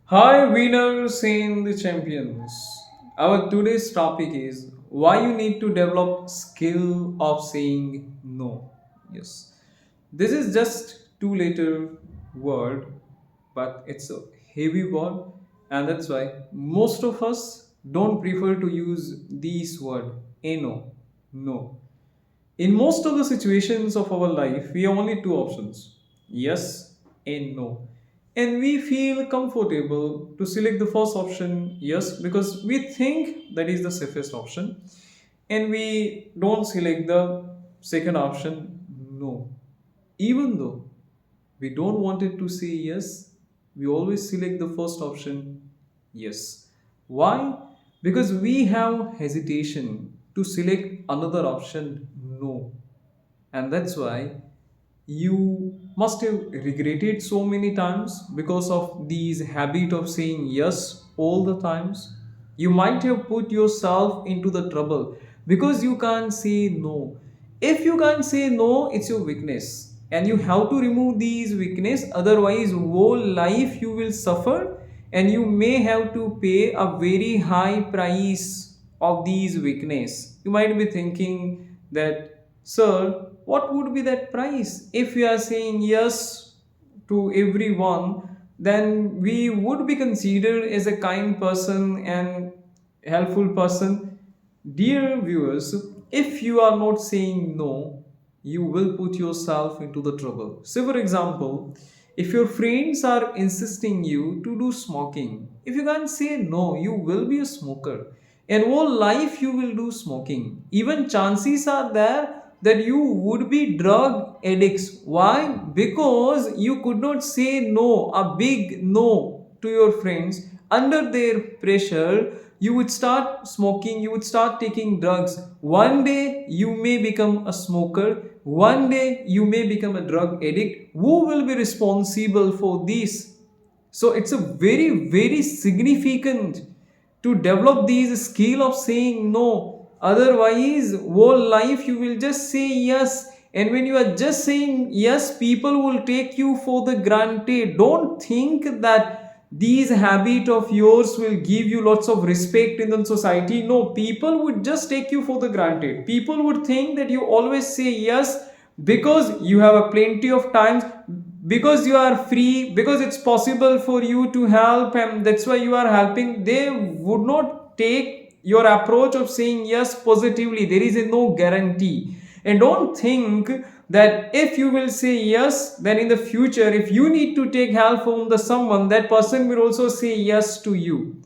Hi, winners and the champions. Our today's topic is why you need to develop skill of saying no. Yes, this is just two-letter word, but it's a heavy word, and that's why most of us don't prefer to use these word. No, no. In most of the situations of our life, we have only two options yes and no. And we feel comfortable to select the first option, yes, because we think that is the safest option. And we don't select the second option, no. Even though we don't want it to say yes, we always select the first option, yes. Why? Because we have hesitation to select another option, no. And that's why you must have regretted so many times because of these habit of saying yes all the times. You might have put yourself into the trouble because you can't say no. If you can't say no, it's your weakness and you have to remove these weakness, otherwise whole life you will suffer and you may have to pay a very high price of these weakness. You might be thinking that, sir, what would be that price? If we are saying yes to everyone, then we would be considered as a kind person and helpful person. Dear viewers, if you are not saying no, you will put yourself into the trouble. Say, for example, if your friends are insisting you to do smoking, if you can't say no, you will be a smoker. And whole life you will do smoking. Even chances are there that you would be drug addicts. Why? Because you could not say no, a big no to your friends. Under their pressure, you would start smoking, you would start taking drugs. One day you may become a smoker, one day you may become a drug addict. Who will be responsible for this? So it's a very, very significant to develop these skill of saying no. Otherwise, whole life you will just say yes. And when you are just saying yes, people will take you for the granted. Don't think that these habit of yours will give you lots of respect in the society. No, people would just take you for the granted. People would think that you always say yes because you have a plenty of times, because you are free, because it's possible for you to help and that's why you are helping. They would not take your approach of saying yes positively. There is a no guarantee. And don't think that if you will say yes, then in the future if you need to take help from the someone, that person will also say yes to you.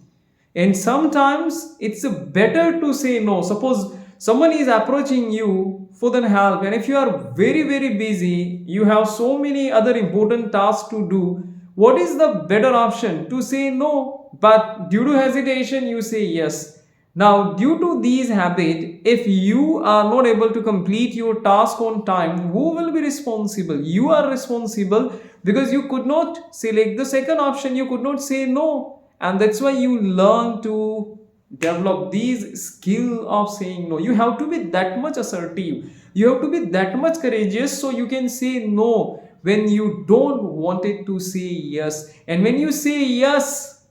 And sometimes it's better to say no. Suppose someone is approaching you for the help, and if you are very, very busy, you have so many other important tasks to do, what is the better option? To say no, but due to hesitation, you say yes. Now, due to these habits, if you are not able to complete your task on time, who will be responsible? You are responsible because you could not select the second option, you could not say no. And that's why you learn to develop these skill of saying no. You have to be that much assertive, you have to be that much courageous so you can say no when you don't want it to say yes. And when you say yes,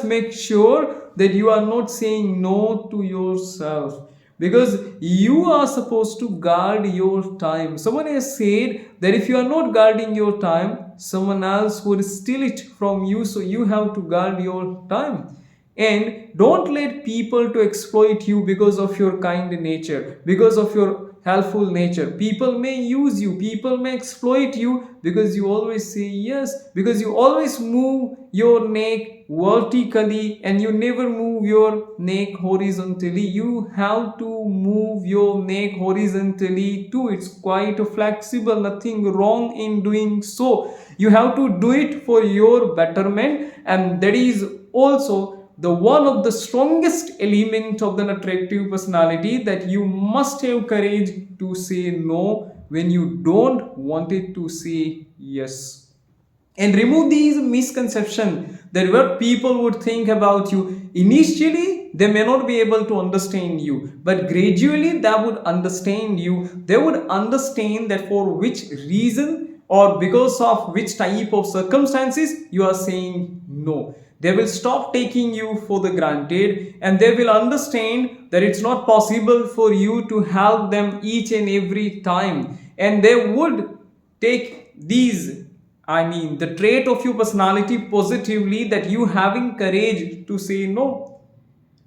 make sure that you are not saying no to yourself, because you are supposed to guard your time. Someone has said that if you are not guarding your time, someone else would steal it from you, so you have to guard your time. And don't let people to exploit you because of your kind nature, because of your helpful nature. People may use you, people may exploit you because you always say yes, because you always move your neck vertically and you never move your neck horizontally. You have to move your neck horizontally too. It's quite flexible, nothing wrong in doing so. You have to do it for your betterment, and that is also the one of the strongest element of the attractive personality, that you must have courage to say no when you don't want it to say yes. And remove these misconceptions that what people would think about you. Initially they may not be able to understand you, but gradually they would understand you. They would understand that for which reason or because of which type of circumstances you are saying no. They will stop taking you for the granted, and they will understand that it's not possible for you to help them each and every time, and they would take these, I mean, the trait of your personality positively, that you having courage to say no.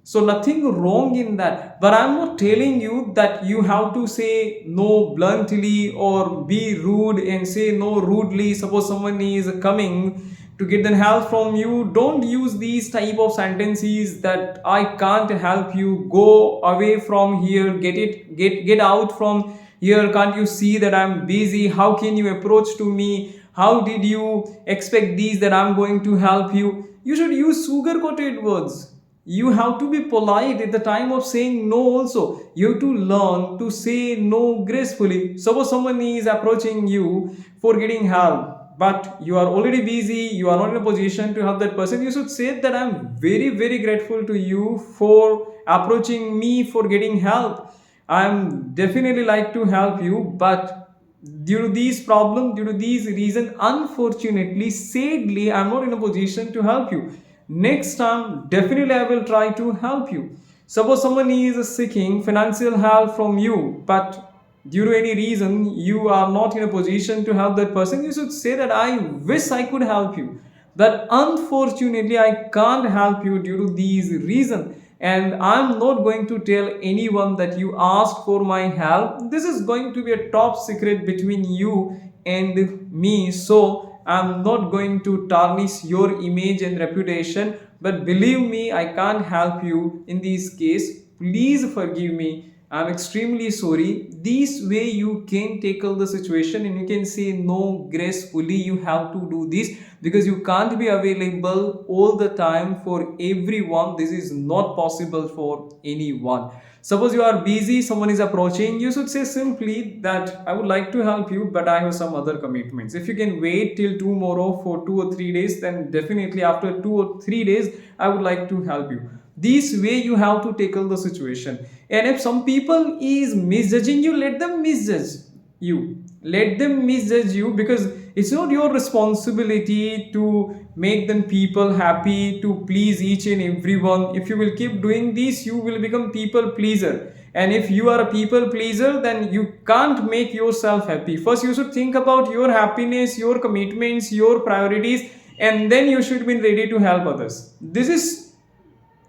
So nothing wrong in that. But I'm not telling you that you have to say no bluntly or be rude and say no rudely. Suppose someone is coming to get the help from you, don't use these type of sentences that I can't help you, go away from here, get out from here, can't you see that I'm busy, how can you approach to me, how did you expect these that I'm going to help you. You should use sugar coated words. You have to be polite at the time of saying no also. You have to learn to say no gracefully. Suppose someone is approaching you for getting help, but you are already busy, you are not in a position to help that person. You should say that I'm very, very grateful to you for approaching me for getting help. I'm definitely like to help you, but due to these problems, due to these reasons, unfortunately, sadly, I'm not in a position to help you. Next time, definitely I will try to help you. Suppose someone is seeking financial help from you, but due to any reason you are not in a position to help that person, you should say that I wish I could help you, that unfortunately I can't help you due to these reasons, and I'm not going to tell anyone that you asked for my help. This is going to be a top secret between you and me, so I'm not going to tarnish your image and reputation. But believe me, I can't help you in this case. Please forgive me, I'm extremely sorry. This way you can tackle the situation and you can say no gracefully. You have to do this because you can't be available all the time for everyone. This is not possible for anyone. Suppose you are busy, someone is approaching, you should say simply that I would like to help you, but I have some other commitments. If you can wait till tomorrow for 2 or 3 days, then definitely after 2 or 3 days, I would like to help you. This way you have to tackle the situation. And if some people is misjudging you, let them misjudge you. Let them misjudge you, because it's not your responsibility to make them people happy, to please each and everyone. If you will keep doing this, you will become people pleaser. And if you are a people pleaser, then you can't make yourself happy. First you should think about your happiness, your commitments, your priorities, and then you should be ready to help others. This is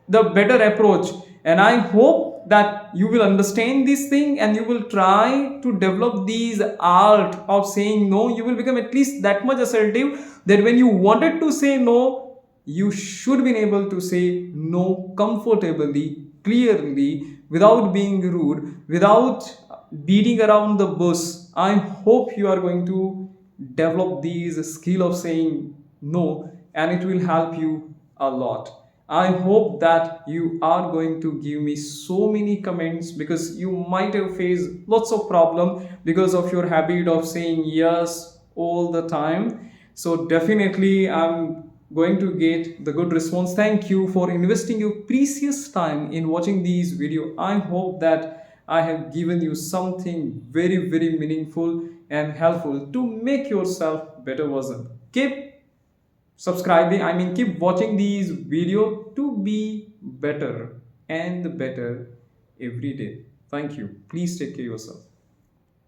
the better approach, and I hope that you will understand this thing and you will try to develop these art of saying no. You will become at least that much assertive that when you wanted to say no, you should be able to say no comfortably, clearly, without being rude, without beating around the bush. I hope you are going to develop these skill of saying no, and it will help you a lot. I hope that you are going to give me so many comments, because you might have faced lots of problem because of your habit of saying yes all the time. So definitely I'm going to get the good response. Thank you for investing your precious time in watching these video. I hope that I have given you something very, very meaningful and helpful to make yourself better version. Keep subscribing, I mean keep watching these video to be better and better every day. Thank you. Please take care of yourself.